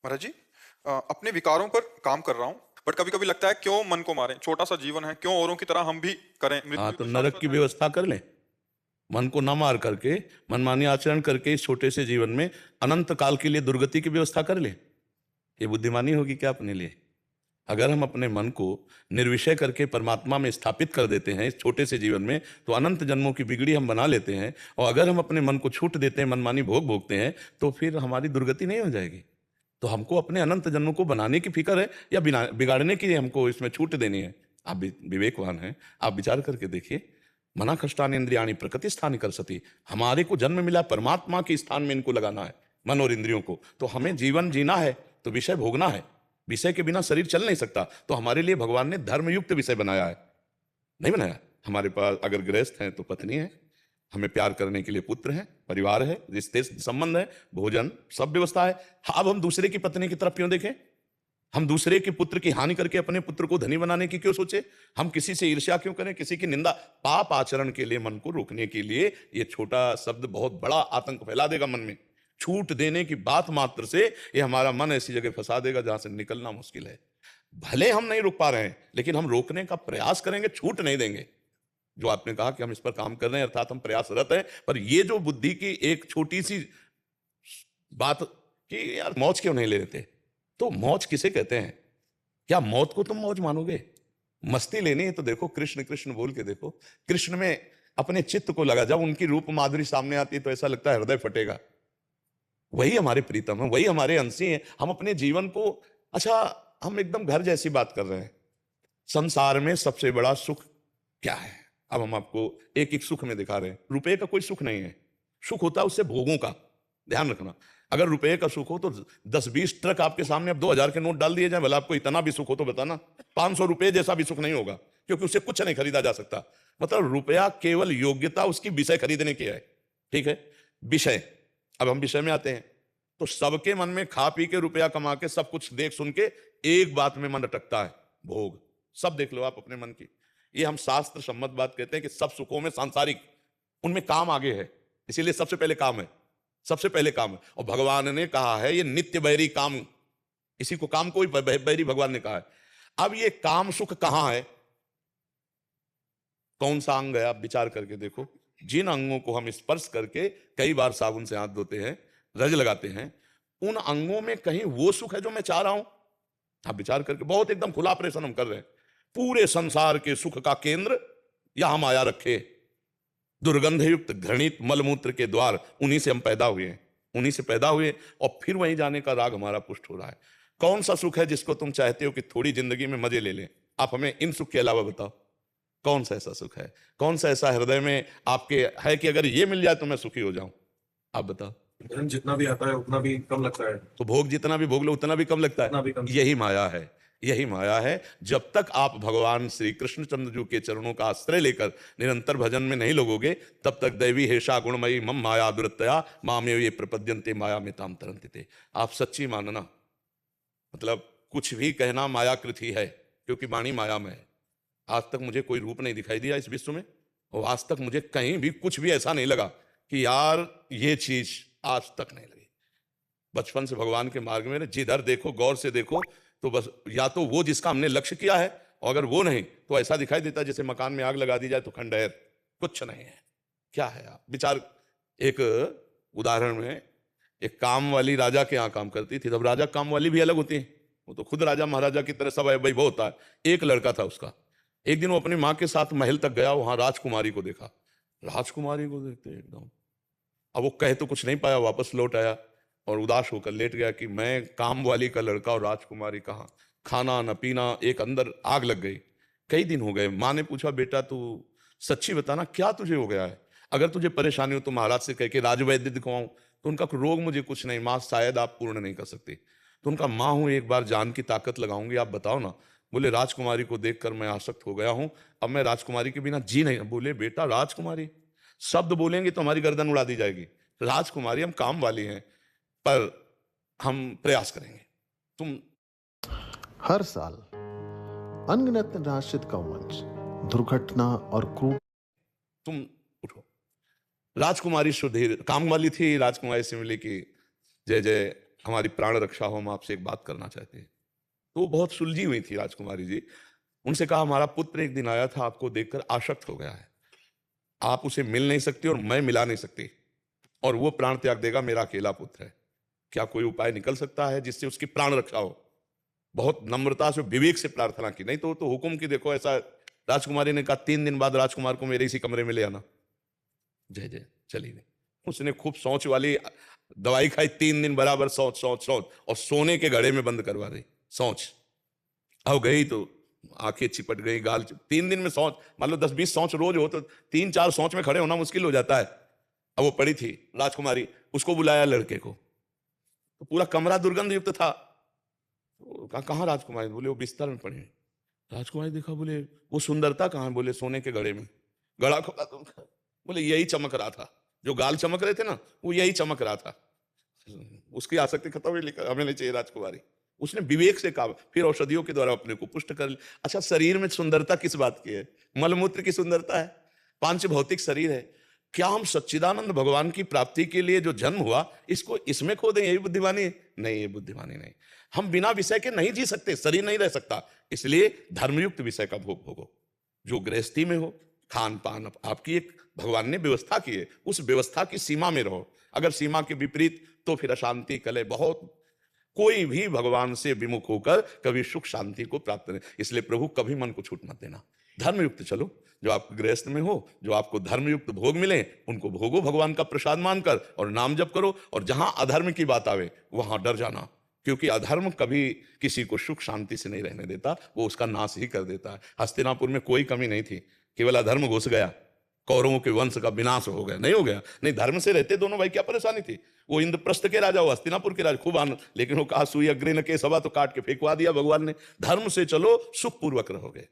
महाराज जी, अपने विकारों पर काम कर रहा हूँ। बट कभी कभी लगता है क्यों मन को मारें, छोटा सा जीवन है, क्यों औरों की तरह हम भी करें, हाँ, मृत्यु तो तो नरक शाश्वत की है। व्यवस्था कर लें। मन को न मार करके, मनमानी आचरण करके इस छोटे से जीवन में अनंत काल के लिए दुर्गति की व्यवस्था कर लें। ये बुद्धिमानी होगी क्या अपने लिए? अगर हम अपने मन को निर्विषय करके परमात्मा में स्थापित कर देते हैं इस छोटे से जीवन में, तो अनंत जन्मों की बिगड़ी हम बना लेते हैं। और अगर हम अपने मन को छूट देते हैं, मनमानी भोग भोगते हैं, तो फिर हमारी दुर्गति नहीं हो जाएगी। तो हमको अपने अनंत जन्मों को बनाने की फिक्र है या बिना बिगाड़ने की हमको इसमें छूट देनी है? आप विवेकवान हैं, आप विचार करके देखिए। मना कष्टान इंद्रियाणी प्रकृति स्थान कर सती। हमारे को जन्म मिला परमात्मा के स्थान में इनको लगाना है, मन और इंद्रियों को। तो हमें जीवन जीना है तो विषय भोगना है। विषय के बिना शरीर चल नहीं सकता। तो हमारे लिए भगवान ने धर्मयुक्त विषय बनाया है, नहीं बनाया? हमारे पास अगर गृहस्थ हैं तो पत्नी है, हमें प्यार करने के लिए पुत्र है, परिवार है, रिश्ते संबंध है, भोजन, सब व्यवस्था है। अब हम दूसरे की पत्नी की तरफ क्यों देखें? हम दूसरे के पुत्र की हानि करके अपने पुत्र को धनी बनाने की क्यों सोचे? हम किसी से ईर्ष्या क्यों करें, किसी की निंदा? पाप आचरण के लिए, मन को रोकने के लिए ये छोटा शब्द बहुत बड़ा आतंक फैला देगा मन में। छूट देने की बात मात्र से ये हमारा मन ऐसी जगह फंसा देगा जहां से निकलना मुश्किल है। भले हम नहीं रोक पा रहे हैं, लेकिन हम रोकने का प्रयास करेंगे, छूट नहीं देंगे। जो आपने कहा कि हम इस पर काम कर रहे हैं, अर्थात हम प्रयासरत हैं, पर ये जो बुद्धि की एक छोटी सी बात कि यार मौज क्यों नहीं ले लेते, तो मौज किसे कहते हैं? क्या मौत को तुम मौज मानोगे? मस्ती लेनी है तो देखो, कृष्ण कृष्ण बोल के देखो। कृष्ण में अपने चित्त को लगा। जब उनकी रूप माधुरी सामने आती है तो ऐसा लगता है हृदय फटेगा। वही हमारे प्रीतम है, वही हमारे अंशी हैं। हम अपने जीवन को, अच्छा, हम एकदम घर जैसी बात कर रहे हैं। संसार में सबसे बड़ा सुख क्या है? अब हम आपको एक एक सुख में दिखा रहे हैं। रुपए का कोई सुख नहीं है। सुख होता है उससे भोगों का। ध्यान रखना, अगर रुपए का सुख हो तो 10-20 ट्रक आपके सामने अब 2000 के नोट डाल दिए जाए, भला आपको इतना भी सुख हो तो बताना। 500 रुपए जैसा भी सुख नहीं होगा, क्योंकि उससे कुछ नहीं खरीदा जा सकता। मतलब रुपया केवल योग्यता उसकी विषय खरीदने की है। ठीक है, विषय। अब हम विषय में आते हैं, तो सबके मन में खा पी के, रुपया कमा के, सब कुछ देख सुन के एक बात में मन अटकता है, भोग। सब देख लो आप अपने मन की। ये हम शास्त्र सम्मत बात कहते हैं कि सब सुखों में सांसारिक, उनमें काम आगे है। इसीलिए सबसे पहले काम है, सबसे पहले काम है। और भगवान ने कहा है ये नित्य बैरी काम, इसी को काम कोई बैरी भगवान ने कहा है। अब ये काम सुख कहां है? कौन सा अंग है? आप विचार करके देखो। जिन अंगों को हम स्पर्श करके कई बार साबुन से हाथ धोते हैं, रज लगाते हैं, उन अंगों में कहीं वो सुख है जो मैं चाह रहा हूं? आप विचार करके, बहुत एकदम खुला प्रश्न हम कर रहे हैं। पूरे संसार के सुख का केंद्र यहां माया रखे। दुर्गंध युक्त घृणित मलमूत्र के द्वार, उन्हीं से हम पैदा हुए हैं, उन्हीं से पैदा हुए, और फिर वहीं जाने का राग हमारा पुष्ट हो रहा है। कौन सा सुख है जिसको तुम चाहते हो कि थोड़ी जिंदगी में मजे ले लें? आप हमें इन सुख के अलावा बताओ, कौन सा ऐसा सुख है? कौन सा ऐसा हृदय में आपके है कि अगर ये मिल जाए तो मैं सुखी हो जाऊं? आप बताओ। धन जितना भी आता है उतना भी कम लगता है। तो भोग जितना भी भोग लो उतना भी कम लगता उतना भी है। कम। यही माया है, यही माया है। जब तक आप भगवान श्री कृष्णचंद्र जी के चरणों का आश्रय लेकर निरंतर भजन में नहीं लगोगे, तब तक दैवी हेषा गुणमयी मम माया दुरतया मामे ये प्रपद्यंते माया में ताम तरंते। आप सच्ची मानना, मतलब कुछ भी कहना मायाकृत ही है, क्योंकि वाणी माया में है। आज तक मुझे कोई रूप नहीं दिखाई दिया इस विश्व में, और आज तक मुझे कहीं भी कुछ भी ऐसा नहीं लगा कि यार ये चीज, आज तक नहीं लगी। बचपन से भगवान के मार्ग में जिधर देखो, गौर से देखो, तो बस या तो वो जिसका हमने लक्ष्य किया है, और अगर वो नहीं तो ऐसा दिखाई देता है जैसे मकान में आग लगा दी जाए तो खंडहर, कुछ नहीं है। क्या है? आप विचार। एक उदाहरण में, एक काम वाली राजा के यहाँ काम करती थी। तब राजा काम वाली भी अलग होती है, वो तो खुद राजा महाराजा की तरह सब वैभव होता है। एक लड़का था उसका। एक दिन वो अपनी माँ के साथ महल तक गया, वहां राजकुमारी को देखा। राजकुमारी को देखते एकदम, अब वो कह तो कुछ नहीं पाया, वापस लौट आया और उदास होकर लेट गया कि मैं काम वाली का लड़का और राजकुमारी कहाँ? खाना न पीना, एक अंदर आग लग गई। कई दिन हो गए। माँ ने पूछा, बेटा तू सच्ची बताना, क्या तुझे हो गया है? अगर तुझे परेशानी हो तो महाराज से कह के राजवैद्य दिखवाऊं। तो उनका रोग मुझे कुछ नहीं माँ, शायद आप पूर्ण नहीं कर सकते। तो उनका, माँ हूं, एक बार जान की ताकत लगाऊंगी, आप बताओ ना। बोले, राजकुमारी को देखकर मैं आसक्त हो गया हूं, अब मैं राजकुमारी के बिना जी नहीं। बोले, बेटा राजकुमारी शब्द बोलेंगे तो हमारी गर्दन उड़ा दी जाएगी। राजकुमारी हम काम वाली हैं, पर हम प्रयास करेंगे। तुम हर साल अनगिनत निराश्रित गौवंश दुर्घटना और क्रूर तुम उठो। राजकुमारी सुधीर काम वाली थी, राजकुमारी से मिली कि जय जय हमारी प्राण रक्षा हो, हम आपसे एक बात करना चाहते हैं। तो वो बहुत सुलझी हुई थी राजकुमारी जी। उनसे कहा, हमारा पुत्र एक दिन आया था, आपको देखकर आसक्त हो गया है, आप उसे मिल नहीं सकते और मैं मिला नहीं सकती, और वो प्राण त्याग देगा, मेरा अकेला पुत्र है, क्या कोई उपाय निकल सकता है जिससे उसकी प्राण रक्षा हो? बहुत नम्रता से, विवेक से प्रार्थना की, नहीं तो हुक्म की देखो ऐसा। राजकुमारी ने कहा, 3 दिन बाद राजकुमार को मेरे इसी कमरे में ले आना। जय जय, चली गई। उसने खूब सोच वाली दवाई खाई, 3 दिन बराबर सोच सोच सोच, और सोने के घड़े में बंद करवा दी सोच। अब गई तो आंखें चिपट गई, 3 दिन में सोच, मान लो 10-20 सोच रोज हो तो 3-4 सोच में खड़े होना मुश्किल हो जाता है। अब वो पड़ी थी राजकुमारी, उसको बुलाया लड़के को, तो पूरा कमरा दुर्गंध युक्त था। तो कहा, कहाँ राजकुमारी? बोले, वो बिस्तर में पड़ी है। राजकुमारी देखा, बोले, वो सुंदरता कहाँ? बोले, सोने के घड़े में। गड़ा खोला तो बोले, यही चमक रहा था, जो गाल चमक रहे थे ना, वो यही चमक रहा था। उसकी आसक्ति खत्म हुई, लिखा हमें नहीं चाहिए राजकुमारी। उसने विवेक से कहा, फिर औषधियों के द्वारा अपने को पुष्ट कर लिया। अच्छा, शरीर में सुंदरता किस बात की है? मलमूत्र की सुंदरता है, पांच भौतिक शरीर है। क्या हम सच्चिदानंद भगवान की प्राप्ति के लिए जो जन्म हुआ, इसको इसमें खो दें? यही बुद्धिमानी है? नहीं, ये बुद्धिमानी नहीं। हम बिना विषय के नहीं जी सकते, शरीर नहीं रह सकता, इसलिए धर्मयुक्त विषय का भोग भोगो। जो गृहस्थी में हो, खान पान आपकी एक भगवान ने व्यवस्था की है, उस व्यवस्था की सीमा में रहो। अगर सीमा के विपरीत तो फिर अशांति, कलह बहुत। कोई भी भगवान से विमुख होकर कभी सुख शांति को प्राप्त नहीं। इसलिए प्रभु, कभी मन को छूट मत देना, धर्मयुक्त चलो। जो आप गृहस्थ में हो, जो आपको धर्मयुक्त भोग मिले, उनको भोगो भगवान का प्रसाद मानकर, और नाम जप करो। और जहां अधर्म की बात आवे वहां डर जाना, क्योंकि अधर्म कभी किसी को सुख शांति से नहीं रहने देता, वो उसका नाश ही कर देता है। हस्तिनापुर में कोई कमी नहीं थी, केवल अधर्म घुस गया, कौरवों के वंश का विनाश हो गया। नहीं हो गया? नहीं, धर्म से रहते दोनों भाई, क्या परेशानी थी? वो इंद्रप्रस्थ के राजा, वो हस्तिनापुर के राजा, खूब आनंद। लेकिन वो कहा, सुई अग्नि न के सभा, तो काट के फेंकवा दिया भगवान ने। धर्म से चलो, सुखपूर्वक रहोगे।